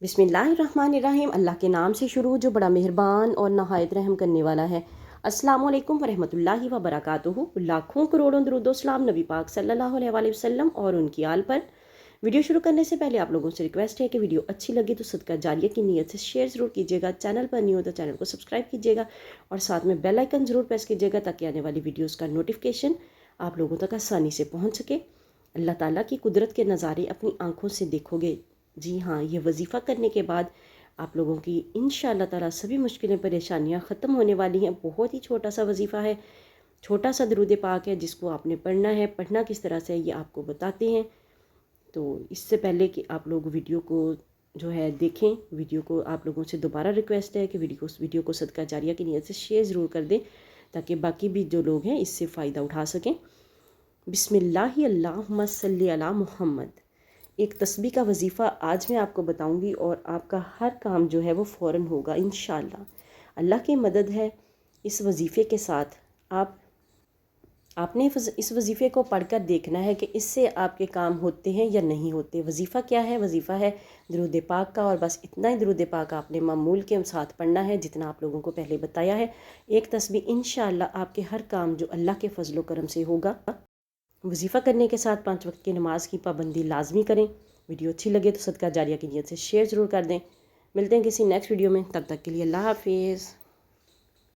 बिस्मिल्लाहिर्रहमानिर्रहीम। अल्लाह के नाम से शुरू जो बड़ा मेहरबान और नहायत रहम करने वाला है। अस्सलामु अलैकुम वरहमतुल्लाहि व बरकातुहू। लाखों करोड़ों दुरूद सलाम नबी पाक सल्लल्लाहु अलैहि वसल्लम और उनकी आल पर। वीडियो शुरू करने से पहले आप लोगों से रिक्वेस्ट है कि वीडियो अच्छी लगे तो सदका जारिया की नीयत से शेयर ज़रूर कीजिएगा। चैनल पर न्यू हो तो चैनल को सब्सक्राइब कीजिएगा और साथ में बेल आइकन ज़रूर प्रेस कीजिएगा ताकि आने वाली वीडियोज़ का नोटिफिकेशन आप लोगों तक आसानी से पहुँच सके। अल्लाह ताला की कुदरत के नज़ारे अपनी आँखों से देखोगे। जी हाँ, ये वजीफ़ा करने के बाद आप लोगों की इंशाअल्लाह ताला सभी मुश्किलें परेशानियाँ ख़त्म होने वाली हैं। बहुत ही छोटा सा वजीफ़ा है, छोटा सा दरूद पाक है जिसको आपने पढ़ना है। पढ़ना किस तरह से है ये आपको बताते हैं। तो इससे पहले कि आप लोग वीडियो को जो है देखें, वीडियो को आप लोगों से दोबारा रिक्वेस्ट है कि वीडियो को सदका जारिया की नीयत से शेयर ज़रूर कर दें ताकि बाकी भी जो लोग हैं इससे फ़ायदा उठा सकें। बिस्मिल्लाहि अल्लाहुम्मा सल्ली अला मुहम्मद। एक तस्बीह का वजीफ़ा आज मैं आपको बताऊंगी और आपका हर काम जो है वो फ़ौरन होगा इंशाअल्लाह। अल्लाह की मदद है। इस वजीफ़े के साथ आपने इस वजीफ़े को पढ़कर देखना है कि इससे आपके काम होते हैं या नहीं होते। वजीफ़ा क्या है? वजीफ़ा है दरूद पाक का, और बस इतना ही दरूद पाक आपने मामूल के साथ पढ़ना है जितना आप लोगों को पहले बताया है। एक तस्बीह इंशाअल्लाह आपके हर काम जो अल्लाह के फजलो करम से होगा। वजीफ़ा करने के साथ 5 वक्त की नमाज की पाबंदी लाजमी करें। वीडियो अच्छी लगे तो सदका जारिया की नीयत से शेयर ज़रूर कर दें। मिलते हैं किसी नेक्स्ट वीडियो में, तब तक के लिए अल्लाह हाफिज़।